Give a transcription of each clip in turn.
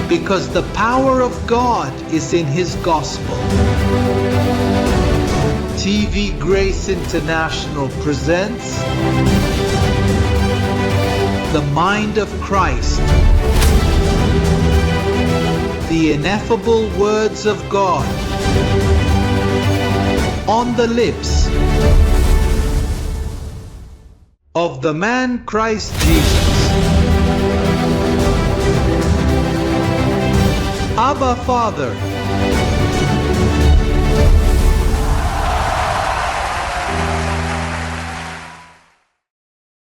because the power of God is in His gospel. TV Grace International presents The Mind of Christ, the ineffable words of God on the lips of the man Christ Jesus. Abba Father.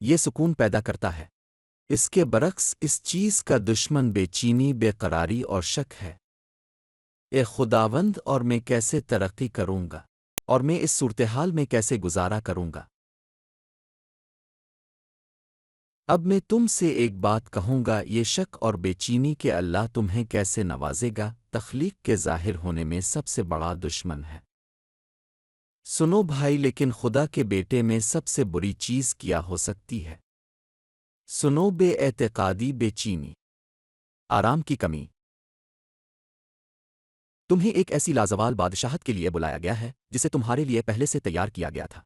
یہ سکون پیدا کرتا ہے۔ اس کے برعکس اس چیز کا دشمن بے چینی، بے قراری اور شک ہے۔ اے خداوند، اور میں کیسے ترقی کروں گا؟ اور میں اس صورتحال میں کیسے گزارا کروں گا؟ اب میں تم سے ایک بات کہوں گا، یہ شک اور بے چینی کہ اللہ تمہیں کیسے نوازے گا، تخلیق کے ظاہر ہونے میں سب سے بڑا دشمن ہے۔ سنو بھائی، لیکن خدا کے بیٹے میں سب سے بری چیز کیا ہو سکتی ہے؟ سنو، بے اعتقادی، بے چینی، آرام کی کمی۔ تمہیں ایک ایسی لازوال بادشاہت کے لیے بلایا گیا ہے جسے تمہارے لیے پہلے سے تیار کیا گیا تھا۔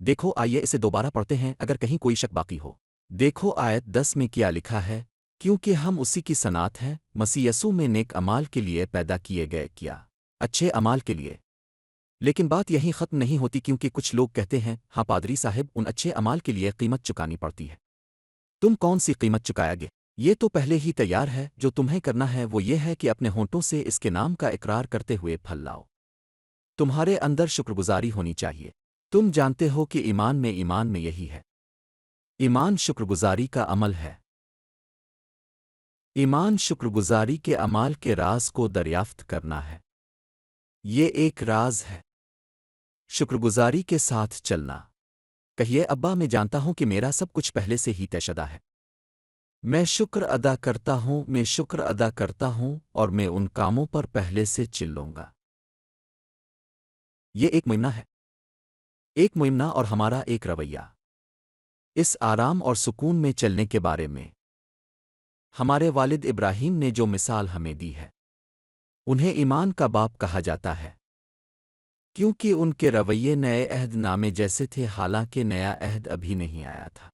دیکھو، آئیے اسے دوبارہ پڑھتے ہیں اگر کہیں کوئی شک باقی ہو۔ دیکھو آیت 10 میں کیا لکھا ہے، کیونکہ ہم اسی کی صنعت ہیں، مسیح یسوع میں نیک اعمال کے لیے پیدا کیے گئے، کیا اچھے اعمال کے لیے۔ لیکن بات یہیں ختم نہیں ہوتی، کیونکہ کچھ لوگ کہتے ہیں، ہاں پادری صاحب، ان اچھے اعمال کے لیے قیمت چکانی پڑتی ہے۔ تم کون سی قیمت چکایا گے؟ یہ تو پہلے ہی تیار ہے۔ جو تمہیں کرنا ہے وہ یہ ہے کہ اپنے ہونٹوں سے اس کے نام کا اقرار کرتے ہوئے پھل لاؤ۔ تمہارے اندر شکرگزاری ہونی چاہیے۔ تم جانتے ہو کہ ایمان میں یہی ہے۔ ایمان شکرگزاری کا عمل ہے۔ ایمان شکرگزاری کے عمال کے راز کو دریافت کرنا ہے۔ یہ ایک راز ہے، شکرگزاری کے ساتھ چلنا۔ کہیے، ابا، میں جانتا ہوں کہ میرا سب کچھ پہلے سے ہی طے شدہ ہے۔ میں شکر ادا کرتا ہوں، میں شکر ادا کرتا ہوں، اور میں ان کاموں پر پہلے سے چلوں گا۔ یہ ایک معاملہ ہے، ایک معاملہ اور ہمارا ایک رویہ۔ اس آرام اور سکون میں چلنے کے بارے میں ہمارے والد ابراہیم نے جو مثال ہمیں دی ہے، انہیں ایمان کا باپ کہا جاتا ہے، کیونکہ ان کے رویے نئے عہد نامے جیسے تھے، حالانکہ نیا عہد ابھی نہیں آیا تھا۔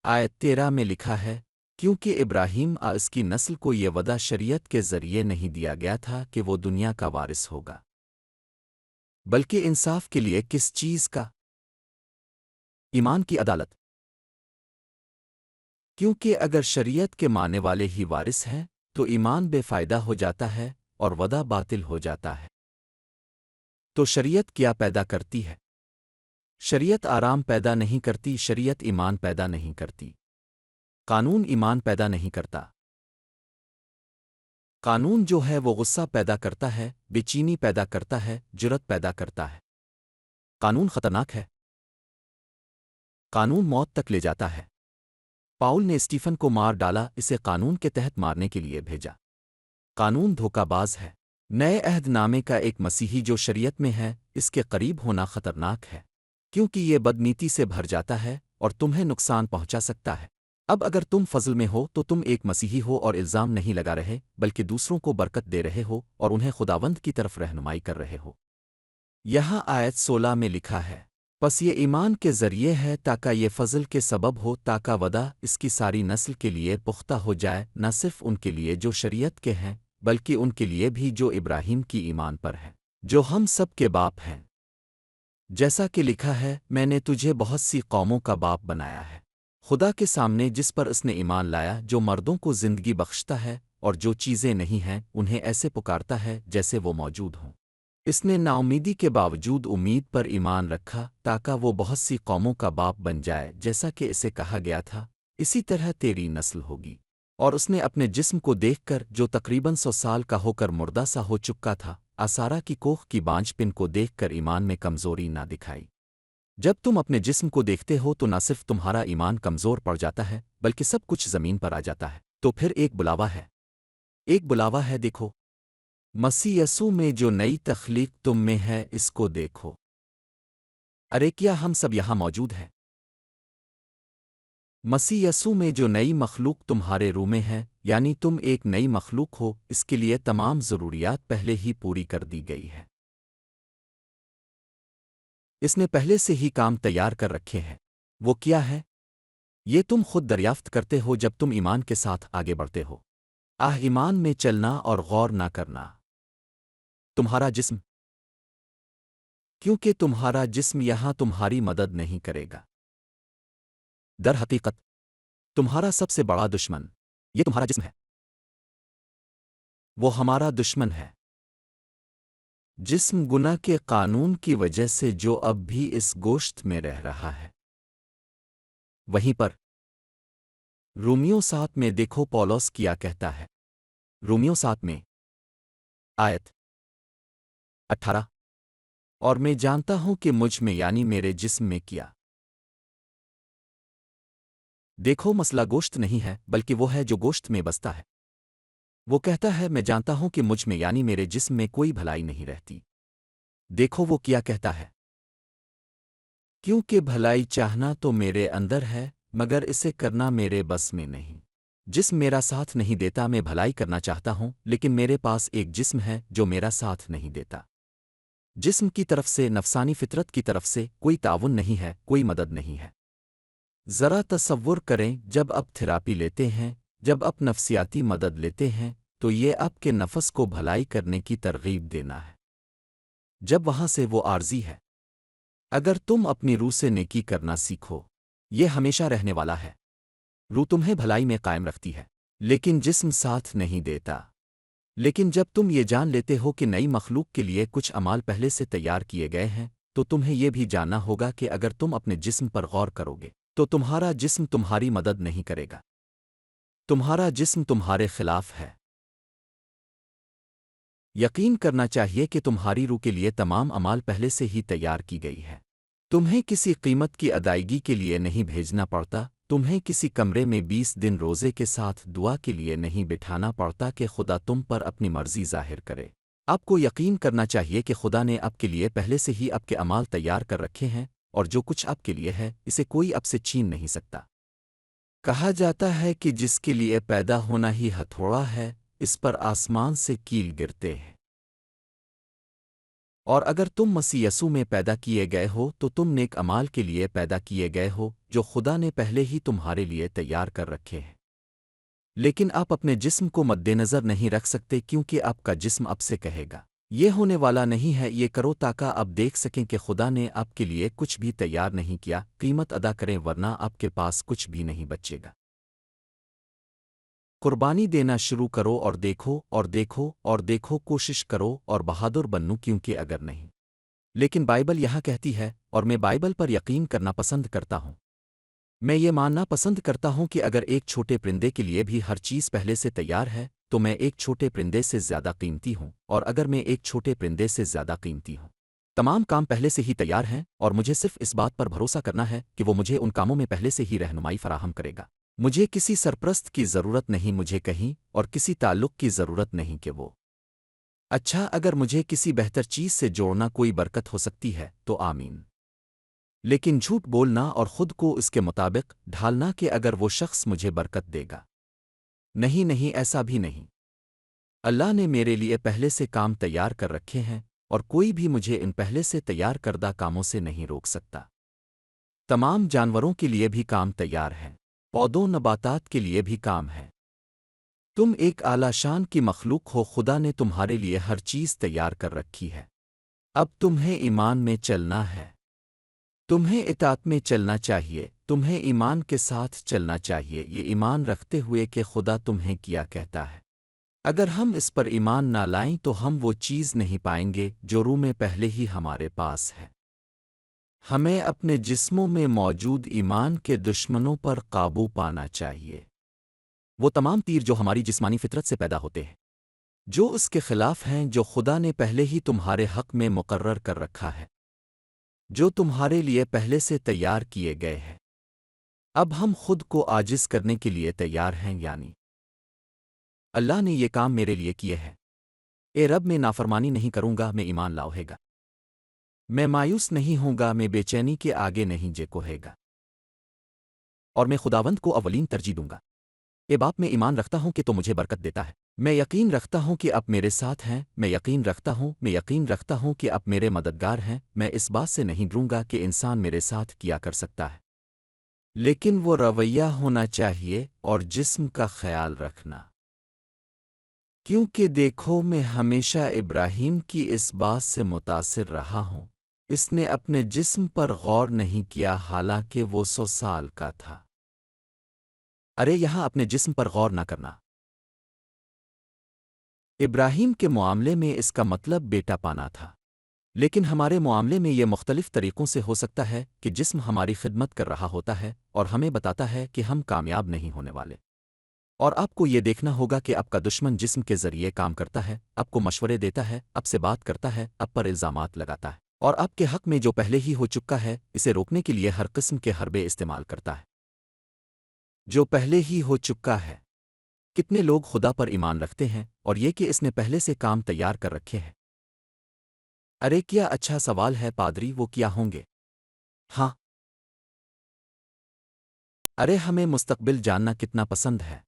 آیت 13 میں لکھا ہے، کیونکہ ابراہیم اس کی نسل کو یہ وعدہ شریعت کے ذریعے نہیں دیا گیا تھا کہ وہ دنیا کا وارث ہوگا، بلکہ انصاف کے لیے کس چیز کا؟ ایمان کی عدالت۔ کیونکہ اگر شریعت کے ماننے والے ہی وارث ہیں تو ایمان بے فائدہ ہو جاتا ہے اور وعدہ باطل ہو جاتا ہے۔ تو شریعت کیا پیدا کرتی ہے؟ شریعت آرام پیدا نہیں کرتی، شریعت ایمان پیدا نہیں کرتی۔ قانون ایمان پیدا نہیں کرتا۔ قانون جو ہے وہ غصہ پیدا کرتا ہے، بے چینی پیدا کرتا ہے، جرأت پیدا کرتا ہے۔ قانون خطرناک ہے۔ قانون موت تک لے جاتا ہے۔ پاؤل نے اسٹیفن کو مار ڈالا، اسے قانون کے تحت مارنے کے لیے بھیجا۔ قانون دھوکہ باز ہے۔ نئے عہد نامے کا ایک مسیحی جو شریعت میں ہے، اس کے قریب ہونا خطرناک ہے، کیونکہ یہ بدنیتی سے بھر جاتا ہے اور تمہیں نقصان پہنچا سکتا ہے۔ اب اگر تم فضل میں ہو تو تم ایک مسیحی ہو اور الزام نہیں لگا رہے، بلکہ دوسروں کو برکت دے رہے ہو اور انہیں خداوند کی طرف رہنمائی کر رہے ہو۔ یہاں آیت 16 میں لکھا ہے، پس یہ ایمان کے ذریعے ہے تاکہ یہ فضل کے سبب ہو، تاکہ وعدہ اس کی ساری نسل کے لیے پختہ ہو جائے، نہ صرف ان کے لیے جو شریعت کے ہیں، بلکہ ان کے لیے بھی جو ابراہیم کی ایمان پر ہیں، جو ہم سب کے باپ ہیں۔ جیسا کہ لکھا ہے، میں نے تجھے بہت سی قوموں کا باپ بنایا ہے، خدا کے سامنے جس پر اس نے ایمان لایا، جو مردوں کو زندگی بخشتا ہے اور جو چیزیں نہیں ہیں انہیں ایسے پکارتا ہے جیسے وہ موجود ہوں۔ اس نے نا امیدی کے باوجود امید پر ایمان رکھا تاکہ وہ بہت سی قوموں کا باپ بن جائے، جیسا کہ اسے کہا گیا تھا، اسی طرح تیری نسل ہوگی۔ اور اس نے اپنے جسم کو دیکھ کر، جو تقریباً 100 سال کا ہو کر مردہ سا ہو چکا تھا، آسارا کی کوکھ کی بانج پن کو دیکھ کر ایمان میں کمزوری نہ دکھائی۔ جب تم اپنے جسم کو دیکھتے ہو تو نہ صرف تمہارا ایمان کمزور پڑ جاتا ہے، بلکہ سب کچھ زمین پر آ جاتا ہے۔ تو پھر ایک بلاوا ہے، ایک بلاوا ہے، دیکھو مسیح یسوع میں جو نئی تخلیق تم میں ہے، اس کو دیکھو۔ ارے کیا ہم سب یہاں موجود ہیں؟ مسیح یسوع میں جو نئی مخلوق تمہارے روح میں ہے، یعنی تم ایک نئی مخلوق ہو، اس کے لیے تمام ضروریات پہلے ہی پوری کر دی گئی ہے۔ اس نے پہلے سے ہی کام تیار کر رکھے ہیں۔ وہ کیا ہے؟ یہ تم خود دریافت کرتے ہو جب تم ایمان کے ساتھ آگے بڑھتے ہو۔ ایمان میں چلنا اور غور نہ کرنا۔ تمہارا جسم، کیونکہ تمہارا جسم یہاں تمہاری مدد نہیں کرے گا۔ در حقیقت تمہارا سب سے بڑا دشمن یہ تمہارا جسم ہے۔ وہ ہمارا دشمن ہے۔ جسم گناہ کے قانون کی وجہ سے جو اب بھی اس گوشت میں رہ رہا ہے۔ وہیں پر رومیوں 7 میں دیکھو پولس کیا کہتا ہے۔ رومیوں 7 میں آیت 18، اور میں جانتا ہوں کہ مجھ میں یعنی میرے جسم میں کیا۔ دیکھو مسئلہ گوشت نہیں ہے بلکہ وہ ہے جو گوشت میں بستا ہے۔ وہ کہتا ہے میں جانتا ہوں کہ مجھ میں یعنی میرے جسم میں کوئی بھلائی نہیں رہتی۔ دیکھو وہ کیا کہتا ہے، کیونکہ بھلائی چاہنا تو میرے اندر ہے مگر اسے کرنا میرے بس میں نہیں۔ جسم میرا ساتھ نہیں دیتا، میں بھلائی کرنا چاہتا ہوں لیکن میرے پاس ایک جسم ہے جو میرا ساتھ نہیں دیتا۔ جسم کی طرف سے، نفسانی فطرت کی طرف سے کوئی تعاون نہیں ہے، کوئی مدد نہیں ہے۔ ذرا تصور کریں جب آپ تھراپی لیتے ہیں، جب آپ نفسیاتی مدد لیتے ہیں تو یہ آپ کے نفس کو بھلائی کرنے کی ترغیب دینا ہے، جب وہاں سے وہ عارضی ہے۔ اگر تم اپنی روح سے نیکی کرنا سیکھو، یہ ہمیشہ رہنے والا ہے۔ روح تمہیں بھلائی میں قائم رکھتی ہے لیکن جسم ساتھ نہیں دیتا۔ لیکن جب تم یہ جان لیتے ہو کہ نئی مخلوق کے لیے کچھ اعمال پہلے سے تیار کیے گئے ہیں تو تمہیں یہ بھی جاننا ہوگا کہ اگر تم اپنے جسم پر غور کرو گے تو تمہارا جسم تمہاری مدد نہیں کرے گا، تمہارا جسم تمہارے خلاف ہے۔ یقین کرنا چاہیے کہ تمہاری روح کے لیے تمام اعمال پہلے سے ہی تیار کی گئی ہے۔ تمہیں کسی قیمت کی ادائیگی کے لیے نہیں بھیجنا پڑتا، تمہیں کسی کمرے میں 20 دن روزے کے ساتھ دعا کے لیے نہیں بٹھانا پڑتا کہ خدا تم پر اپنی مرضی ظاہر کرے۔ آپ کو یقین کرنا چاہیے کہ خدا نے آپ کے لیے پہلے سے ہی آپ کے اعمال تیار کر رکھے ہیں، اور جو کچھ آپ کے لیے ہے اسے کوئی آپ سے چھین نہیں سکتا۔ کہا جاتا ہے کہ جس کے لیے پیدا ہونا ہی ہتھوڑا ہے، اس پر آسمان سے کیل گرتے ہیں۔ اور اگر تم مسیح یسوع میں پیدا کیے گئے ہو تو تم نیک اعمال کے لیے پیدا کیے گئے ہو جو خدا نے پہلے ہی تمہارے لیے تیار کر رکھے ہیں۔ لیکن آپ اپنے جسم کو مد نظر نہیں رکھ سکتے کیونکہ آپ کا جسم آپ سے کہے گا یہ ہونے والا نہیں ہے، یہ کرو تاکہ آپ دیکھ سکیں کہ خدا نے آپ کے لیے کچھ بھی تیار نہیں کیا۔ قیمت ادا کریں ورنہ آپ کے پاس کچھ بھی نہیں بچے گا۔ قربانی دینا شروع کرو اور دیکھو اور دیکھو اور دیکھو، کوشش کرو اور بہادر بنو کیونکہ اگر نہیں۔ لیکن بائبل یہاں کہتی ہے، اور میں بائبل پر یقین کرنا پسند کرتا ہوں۔ میں یہ ماننا پسند کرتا ہوں کہ اگر ایک چھوٹے پرندے کے لیے بھی ہر چیز پہلے سے تیار ہے تو میں ایک چھوٹے پرندے سے زیادہ قیمتی ہوں، اور اگر میں ایک چھوٹے پرندے سے زیادہ قیمتی ہوں۔ تمام کام پہلے سے ہی تیار ہیں اور مجھے صرف اس بات پر بھروسہ کرنا ہے کہ وہ مجھے ان کاموں میں پہلے سے ہی رہنمائی فراہم کرے گا۔ مجھے کسی سرپرست کی ضرورت نہیں، مجھے کہیں اور کسی تعلق کی ضرورت نہیں کہ وہ اچھا، اگر مجھے کسی بہتر چیز سے جوڑنا کوئی برکت ہو سکتی ہے تو آمین۔ لیکن جھوٹ بولنا اور خود کو اس کے مطابق ڈھالنا کہ اگر وہ شخص مجھے برکت دے گا، نہیں نہیں، ایسا بھی نہیں۔ اللہ نے میرے لیے پہلے سے کام تیار کر رکھے ہیں اور کوئی بھی مجھے ان پہلے سے تیار کردہ کاموں سے نہیں روک سکتا۔ تمام جانوروں کے لیے بھی کام تیار ہے، پودوں نباتات کے لیے بھی کام ہے۔ تم ایک اعلی شان کی مخلوق ہو، خدا نے تمہارے لیے ہر چیز تیار کر رکھی ہے۔ اب تمہیں ایمان میں چلنا ہے، تمہیں اطاعت میں چلنا چاہیے، تمہیں ایمان کے ساتھ چلنا چاہیے، یہ ایمان رکھتے ہوئے کہ خدا تمہیں کیا کہتا ہے۔ اگر ہم اس پر ایمان نہ لائیں تو ہم وہ چیز نہیں پائیں گے جو روح میں پہلے ہی ہمارے پاس ہے۔ ہمیں اپنے جسموں میں موجود ایمان کے دشمنوں پر قابو پانا چاہیے، وہ تمام تیر جو ہماری جسمانی فطرت سے پیدا ہوتے ہیں، جو اس کے خلاف ہیں، جو خدا نے پہلے ہی تمہارے حق میں مقرر کر رکھا ہے، جو تمہارے لیے پہلے سے تیار کیے گئے ہیں۔ اب ہم خود کو عاجز کرنے کے لیے تیار ہیں، یعنی اللہ نے یہ کام میرے لیے کیے ہیں، اے رب میں نافرمانی نہیں کروں گا، میں ایمان لاؤں گا، میں مایوس نہیں ہوں گا، میں بے چینی کے آگے نہیں جھکوں گا، اور میں خداوند کو اولین ترجیح دوں گا۔ اے باپ، میں ایمان رکھتا ہوں کہ تو مجھے برکت دیتا ہے، میں یقین رکھتا ہوں کہ آپ میرے ساتھ ہیں، میں یقین رکھتا ہوں، میں یقین رکھتا ہوں کہ آپ میرے مددگار ہیں، میں اس بات سے نہیں ڈروں گا کہ انسان میرے ساتھ کیا کر سکتا ہے، لیکن وہ رویہ ہونا چاہیے اور جسم کا خیال رکھنا۔ کیونکہ دیکھو، میں ہمیشہ ابراہیم کی اس بات سے متاثر رہا ہوں، اس نے اپنے جسم پر غور نہیں کیا حالانکہ وہ 100 سال کا تھا۔ ارے یہاں اپنے جسم پر غور نہ کرنا، ابراہیم کے معاملے میں اس کا مطلب بیٹا پانا تھا، لیکن ہمارے معاملے میں یہ مختلف طریقوں سے ہو سکتا ہے کہ جسم ہماری خدمت کر رہا ہوتا ہے اور ہمیں بتاتا ہے کہ ہم کامیاب نہیں ہونے والے، اور آپ کو یہ دیکھنا ہوگا کہ آپ کا دشمن جسم کے ذریعے کام کرتا ہے، آپ کو مشورے دیتا ہے، آپ سے بات کرتا ہے، آپ پر الزامات لگاتا ہے، اور آپ کے حق میں جو پہلے ہی ہو چکا ہے اسے روکنے کے لیے ہر قسم کے حربے استعمال کرتا ہے۔ جو پہلے ہی ہو چکا ہے۔ کتنے لوگ خدا پر ایمان رکھتے ہیں اور یہ کہ اس نے پہلے سے کام تیار کر رکھے ہیں؟ ارے کیا اچھا سوال ہے پادری، وہ کیا ہوں گے؟ ہاں، ارے ہمیں مستقبل جاننا کتنا پسند ہے،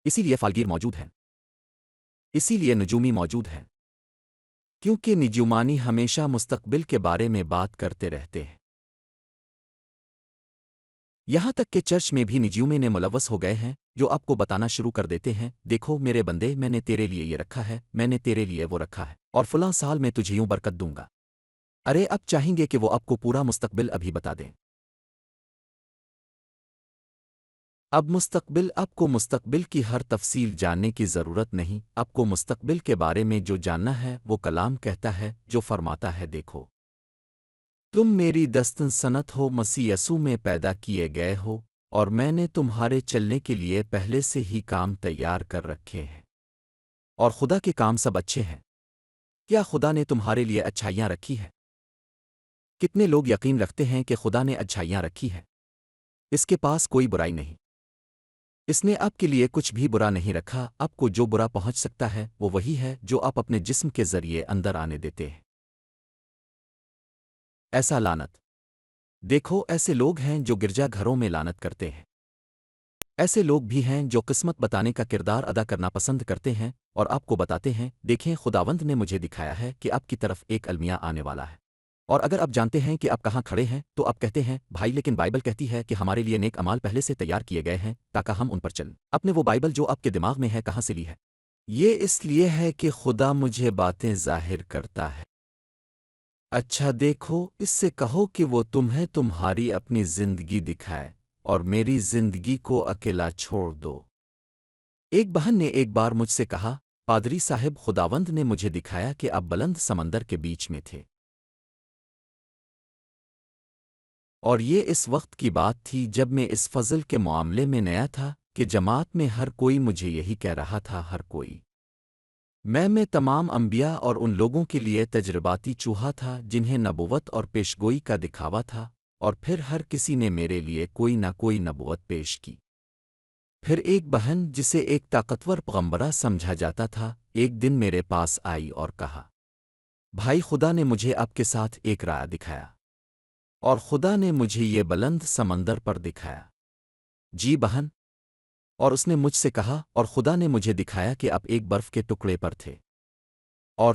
اسی لیے فالگیر موجود ہے، اسی لیے نجومی موجود ہے، کیونکہ نجومانی ہمیشہ مستقبل کے بارے میں بات کرتے رہتے ہیں۔ یہاں تک کہ چرچ میں بھی نجومی نے ملوث ہو گئے ہیں، جو آپ کو بتانا شروع کر دیتے ہیں، دیکھو میرے بندے، میں نے تیرے لیے یہ رکھا ہے، میں نے تیرے لیے وہ رکھا ہے، اور فلاں سال میں تجھے یوں برکت دوں گا۔ ارے اب چاہیں گے کہ وہ آپ کو پورا مستقبل ابھی بتا دیں۔ اب مستقبل، آپ کو مستقبل کی ہر تفصیل جاننے کی ضرورت نہیں، آپ کو مستقبل کے بارے میں جو جاننا ہے وہ کلام کہتا ہے، جو فرماتا ہے، دیکھو تم میری دستن سنت ہو، مسیح یسوع میں پیدا کیے گئے ہو، اور میں نے تمہارے چلنے کے لیے پہلے سے ہی کام تیار کر رکھے ہیں، اور خدا کے کام سب اچھے ہیں۔ کیا خدا نے تمہارے لیے اچھائیاں رکھی ہے؟ کتنے لوگ یقین رکھتے ہیں کہ خدا نے اچھائیاں رکھی ہے؟ اس کے پاس کوئی برائی نہیں، اس نے آپ کے لیے کچھ بھی برا نہیں رکھا، آپ کو جو برا پہنچ سکتا ہے وہ وہی ہے جو آپ اپنے جسم کے ذریعے اندر آنے دیتے ہیں۔ ایسا لعنت، دیکھو ایسے لوگ ہیں جو گرجا گھروں میں لعنت کرتے ہیں، ایسے لوگ بھی ہیں جو قسمت بتانے کا کردار ادا کرنا پسند کرتے ہیں اور آپ کو بتاتے ہیں، دیکھیں خداوند نے مجھے دکھایا ہے کہ آپ کی طرف ایک المیہ آنے والا ہے، اور اگر آپ جانتے ہیں کہ آپ کہاں کھڑے ہیں تو آپ کہتے ہیں، بھائی لیکن بائبل کہتی ہے کہ ہمارے لیے نیک امال پہلے سے تیار کیے گئے ہیں تاکہ ہم ان پر چلیں۔ اپنے وہ بائبل جو آپ کے دماغ میں ہے کہاں سے لی ہے؟ یہ اس لیے ہے کہ خدا مجھے باتیں ظاہر کرتا ہے۔ اچھا دیکھو، اس سے کہو کہ وہ تمہیں تمہاری اپنی زندگی دکھائے اور میری زندگی کو اکیلا چھوڑ دو۔ ایک بہن نے ایک بار مجھ سے کہا، پادری صاحب، خداوند نے مجھے دکھایا کہ آپ بلند سمندر کے بیچ میں تھے، اور یہ اس وقت کی بات تھی جب میں اس فضل کے معاملے میں نیا تھا کہ جماعت میں ہر کوئی مجھے یہی کہہ رہا تھا، ہر کوئی میں تمام انبیاء اور ان لوگوں کے لیے تجرباتی چوہا تھا جنہیں نبوت اور پیشگوئی کا دکھاوا تھا، اور پھر ہر کسی نے میرے لیے کوئی نہ کوئی نبوت پیش کی۔ پھر ایک بہن جسے ایک طاقتور پیغمبرہ سمجھا جاتا تھا ایک دن میرے پاس آئی اور کہا، بھائی خدا نے مجھے آپ کے ساتھ ایک راہ دکھایا، اور خدا نے مجھے یہ بلند سمندر پر دکھایا۔ جی بہن، اور اس نے مجھ سے کہا، اور خدا نے مجھے دکھایا کہ آپ ایک برف کے ٹکڑے پر تھے، اور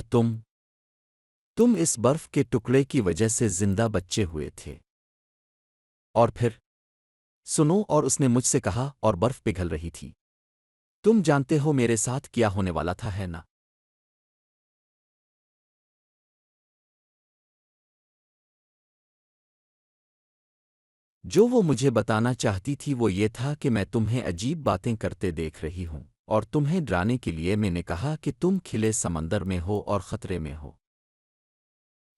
تم اس برف کے ٹکڑے کی وجہ سے زندہ بچے ہوئے تھے۔ اور پھر سنو، اور اس نے مجھ سے کہا، اور برف پگھل رہی تھی۔ تم جانتے ہو میرے ساتھ کیا ہونے والا تھا، ہے نا؟ جو وہ مجھے بتانا چاہتی تھی وہ یہ تھا کہ میں تمہیں عجیب باتیں کرتے دیکھ رہی ہوں، اور تمہیں ڈرانے کے لیے میں نے کہا کہ تم کھلے سمندر میں ہو اور خطرے میں ہو۔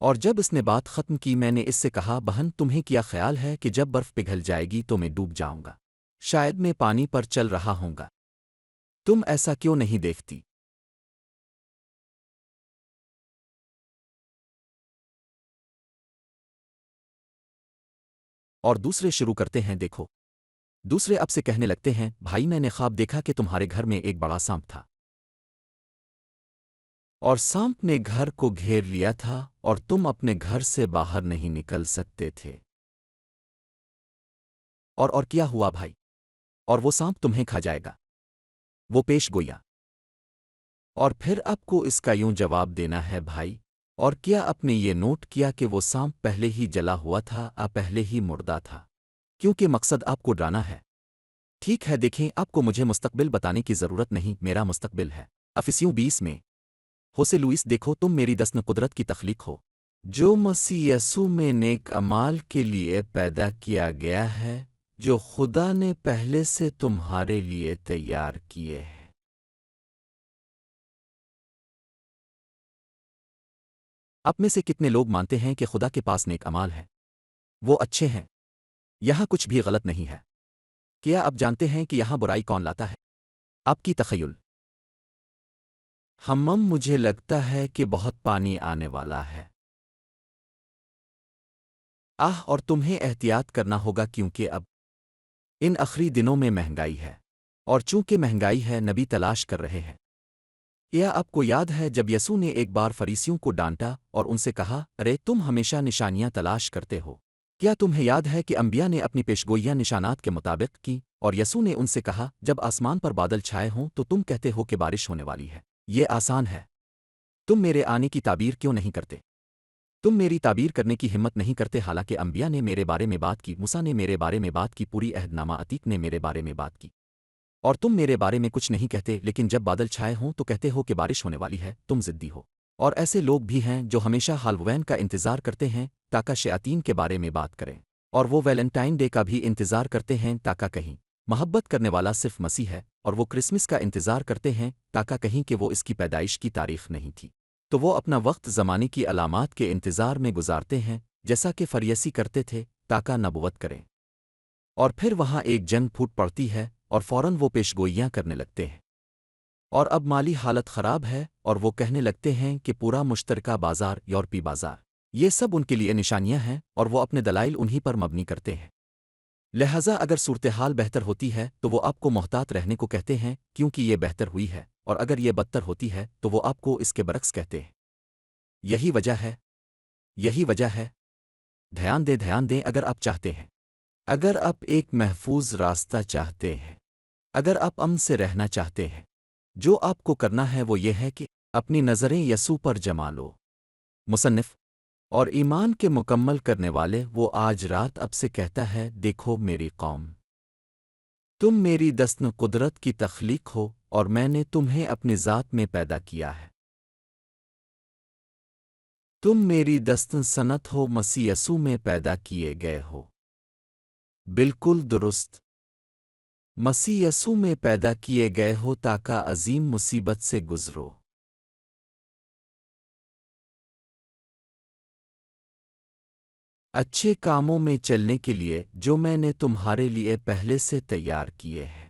اور جب اس نے بات ختم کی میں نے اس سے کہا، بہن تمہیں کیا خیال ہے کہ جب برف پگھل جائے گی تو میں ڈوب جاؤں گا؟ شاید میں پانی پر چل رہا ہوں گا۔ تم ایسا کیوں نہیں دیکھتی؟ اور دوسرے شروع کرتے ہیں، دیکھو دوسرے اب سے کہنے لگتے ہیں، بھائی میں نے خواب دیکھا کہ تمہارے گھر میں ایک بڑا سانپ تھا، اور سانپ نے گھر کو گھیر لیا تھا اور تم اپنے گھر سے باہر نہیں نکل سکتے تھے۔ اور کیا ہوا بھائی؟ اور وہ سانپ تمہیں کھا جائے گا، وہ پیش گویا۔ اور پھر آپ کو اس کا یوں جواب دینا ہے، بھائی، اور کیا آپ نے یہ نوٹ کیا کہ وہ سانپ پہلے ہی جلا ہوا تھا، پہلے ہی مردہ تھا، کیونکہ مقصد آپ کو ڈرانا ہے۔ ٹھیک ہے، دیکھیں آپ کو مجھے مستقبل بتانے کی ضرورت نہیں، میرا مستقبل ہے۔ افسیوں 20 میں، ہوسے لوئس، دیکھو تم میری دستن قدرت کی تخلیق ہو، جو مسیح یسوع میں نیک امال کے لیے پیدا کیا گیا ہے، جو خدا نے پہلے سے تمہارے لیے تیار کیے ہیں۔ آپ میں سے کتنے لوگ مانتے ہیں کہ خدا کے پاس نیک اعمال ہیں؟ وہ اچھے ہیں۔ یہاں کچھ بھی غلط نہیں ہے۔ کیا آپ جانتے ہیں کہ یہاں برائی کون لاتا ہے؟ آپ کی تخیل۔ مجھے لگتا ہے کہ بہت پانی آنے والا ہے۔ اور تمہیں احتیاط کرنا ہوگا کیونکہ اب ان آخری دنوں میں مہنگائی ہے، اور چونکہ مہنگائی ہے نبی تلاش کر رہے ہیں۔ کیا آپ کو یاد ہے جب یسوع نے ایک بار فریسیوں کو ڈانٹا اور ان سے کہا، ارے تم ہمیشہ نشانیاں تلاش کرتے ہو؟ کیا تمہیں یاد ہے کہ انبیاء نے اپنی پیشگوئیاں نشانات کے مطابق کی، اور یسوع نے ان سے کہا، جب آسمان پر بادل چھائے ہوں تو تم کہتے ہو کہ بارش ہونے والی ہے؟ یہ آسان ہے۔ تم میرے آنے کی تعبیر کیوں نہیں کرتے؟ تم میری تعبیر کرنے کی ہمت نہیں کرتے، حالانکہ انبیاء نے میرے بارے میں بات کی، موسیٰ نے میرے بارے میں بات کی، پوری عہد نامہ عتیق نے میرے بارے میں بات کی، اور تم میرے بارے میں کچھ نہیں کہتے، لیکن جب بادل چھائے ہوں تو کہتے ہو کہ بارش ہونے والی ہے۔ تم ضدی ہو۔ اور ایسے لوگ بھی ہیں جو ہمیشہ ہالووین کا انتظار کرتے ہیں تاکہ شیاطین کے بارے میں بات کریں، اور وہ ویلنٹائن ڈے کا بھی انتظار کرتے ہیں تاکہ کہیں محبت کرنے والا صرف مسیح ہے، اور وہ کرسمس کا انتظار کرتے ہیں تاکہ کہیں کہ وہ اس کی پیدائش کی تاریخ نہیں تھی، تو وہ اپنا وقت زمانے کی علامات کے انتظار میں گزارتے ہیں، جیسا کہ فریسی کرتے تھے تاکہ نبوت کریں۔ اور پھر وہاں ایک جنگ پھوٹ پڑتی ہے اور فوراً وہ پیشگوئیاں کرنے لگتے ہیں۔ اور اب مالی حالت خراب ہے اور وہ کہنے لگتے ہیں کہ پورا مشترکہ بازار یورپی بازار، یہ سب ان کے لیے نشانیاں ہیں، اور وہ اپنے دلائل انہی پر مبنی کرتے ہیں۔ لہٰذا اگر صورتحال بہتر ہوتی ہے تو وہ آپ کو محتاط رہنے کو کہتے ہیں کیونکہ یہ بہتر ہوئی ہے، اور اگر یہ بدتر ہوتی ہے تو وہ آپ کو اس کے برعکس کہتے ہیں۔ یہی وجہ ہے، یہی وجہ ہے۔ دھیان دیں اگر آپ چاہتے ہیں، اگر آپ ایک محفوظ راستہ چاہتے ہیں، اگر آپ امن سے رہنا چاہتے ہیں، جو آپ کو کرنا ہے وہ یہ ہے کہ اپنی نظریں یسوع پر جما لو۔ مصنف اور ایمان کے مکمل کرنے والے وہ آج رات اب سے کہتا ہے، دیکھو میری قوم، تم میری دستن قدرت کی تخلیق ہو، اور میں نے تمہیں اپنی ذات میں پیدا کیا ہے۔ تم میری دستن صنعت ہو، مسیح یسوع میں پیدا کیے گئے ہو۔ بالکل درست۔ مسیح یسوع میں پیدا کیے گئے ہو تاکہ عظیم مصیبت سے گزرو۔ اچھے کاموں میں چلنے کے لیے جو میں نے تمہارے لیے پہلے سے تیار کیے ہیں۔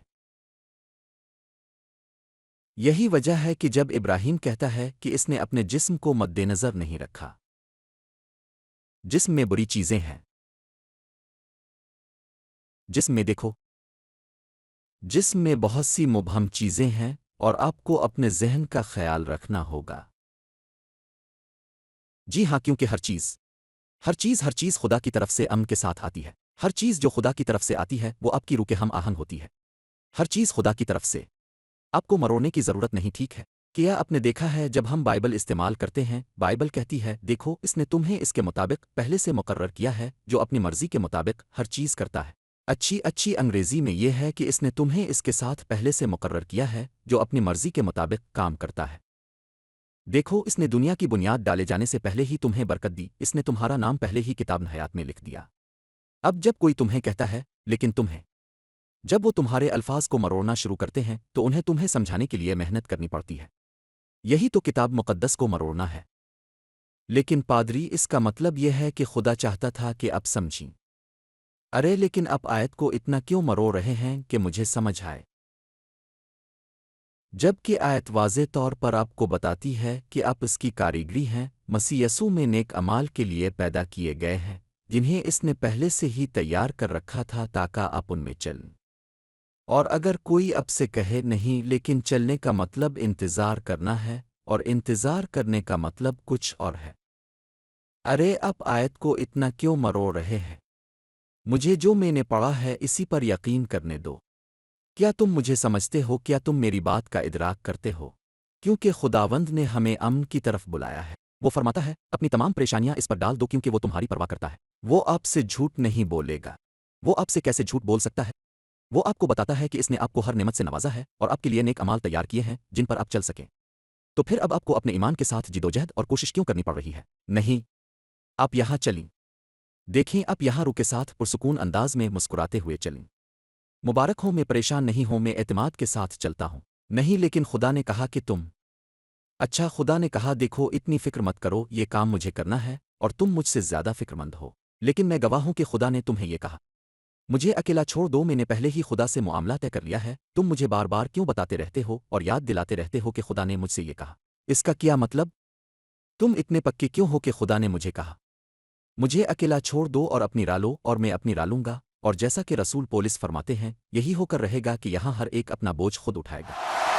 یہی وجہ ہے کہ جب ابراہیم کہتا ہے کہ اس نے اپنے جسم کو مد نظر نہیں رکھا، جسم میں بری چیزیں ہیں، جسم میں دیکھو، جسم میں بہت سی مبہم چیزیں ہیں، اور آپ کو اپنے ذہن کا خیال رکھنا ہوگا۔ جی ہاں، کیونکہ ہر چیز خدا کی طرف سے امن کے ساتھ آتی ہے۔ ہر چیز جو خدا کی طرف سے آتی ہے وہ آپ کی روح کے ہم آہنگ ہوتی ہے۔ ہر چیز خدا کی طرف سے، آپ کو مروڑنے کی ضرورت نہیں، ٹھیک ہے؟ کیا آپ نے دیکھا ہے جب ہم بائبل استعمال کرتے ہیں، بائبل کہتی ہے، دیکھو اس نے تمہیں اس کے مطابق پہلے سے مقرر کیا ہے جو اپنی مرضی کے مطابق ہر چیز کرتا ہے۔ اچھی انگریزی میں یہ ہے کہ اس نے تمہیں اس کے ساتھ پہلے سے مقرر کیا ہے جو اپنی مرضی کے مطابق کام کرتا ہے۔ دیکھو اس نے دنیا کی بنیاد ڈالے جانے سے پہلے ہی تمہیں برکت دی، اس نے تمہارا نام پہلے ہی کتاب حیات میں لکھ دیا۔ اب جب کوئی تمہیں کہتا ہے لیکن تمہیں، جب وہ تمہارے الفاظ کو مروڑنا شروع کرتے ہیں تو انہیں تمہیں سمجھانے کے لیے محنت کرنی پڑتی ہے۔ یہی تو کتاب مقدس کو مروڑنا ہے۔ لیکن پادری، اس کا مطلب یہ ہے کہ خدا چاہتا تھا کہ اب سمجھیں۔ ارے لیکن آپ آیت کو اتنا کیوں مروڑ رہے ہیں کہ مجھے سمجھ آئے؟ جبکہ آیت واضح طور پر آپ کو بتاتی ہے کہ آپ اس کی کاریگری ہیں، مسیح یسوع میں نیک اعمال کے لیے پیدا کیے گئے ہیں، جنہیں اس نے پہلے سے ہی تیار کر رکھا تھا تاکہ آپ ان میں چلیں۔ اور اگر کوئی اب سے کہے نہیں، لیکن چلنے کا مطلب انتظار کرنا ہے، اور انتظار کرنے کا مطلب کچھ اور ہے۔ ارے آپ آیت کو اتنا کیوں مروڑ رہے ہیں؟ مجھے جو میں نے پڑھا ہے اسی پر یقین کرنے دو۔ کیا تم مجھے سمجھتے ہو؟ کیا تم میری بات کا ادراک کرتے ہو؟ کیونکہ خداوند نے ہمیں امن کی طرف بلایا ہے۔ وہ فرماتا ہے، اپنی تمام پریشانیاں اس پر ڈال دو کیونکہ وہ تمہاری پرواہ کرتا ہے۔ وہ آپ سے جھوٹ نہیں بولے گا۔ وہ آپ سے کیسے جھوٹ بول سکتا ہے؟ وہ آپ کو بتاتا ہے کہ اس نے آپ کو ہر نعمت سے نوازا ہے اور آپ کے لیے نیک اعمال تیار کیے ہیں جن پر آپ چل سکیں۔ تو پھر اب آپ کو اپنے ایمان کے ساتھ جدوجہد اور کوشش کیوں کرنی پڑ رہی ہے؟ نہیں، آپ یہاں چلیں۔ دیکھیں، آپ یہاں روح کے ساتھ پرسکون انداز میں مسکراتے ہوئے چلیں۔ مبارک ہوں، میں پریشان نہیں ہوں، میں اعتماد کے ساتھ چلتا ہوں۔ نہیں، لیکن خدا نے کہا کہ تم اچھا خدا نے کہا دیکھو اتنی فکر مت کرو یہ کام مجھے کرنا ہے اور تم مجھ سے زیادہ فکر مند ہو لیکن میں گواہ ہوں کہ خدا نے تمہیں یہ کہا مجھے اکیلا چھوڑ دو میں نے پہلے ہی خدا سے معاملہ طے کر لیا ہے تم مجھے بار بار کیوں بتاتے رہتے ہو اور یاد دلاتے رہتے ہو کہ خدا نے مجھ سے یہ کہا اس کا کیا مطلب تم اتنے پکے کیوں ہو کہ خدا نے مجھے کہا مجھے اکیلا چھوڑ دو اور اپنی رالو اور میں اپنی رالوں گا اور جیسا کہ رسول پولس فرماتے ہیں یہی ہو کر رہے گا کہ یہاں ہر ایک اپنا بوجھ خود اٹھائے گا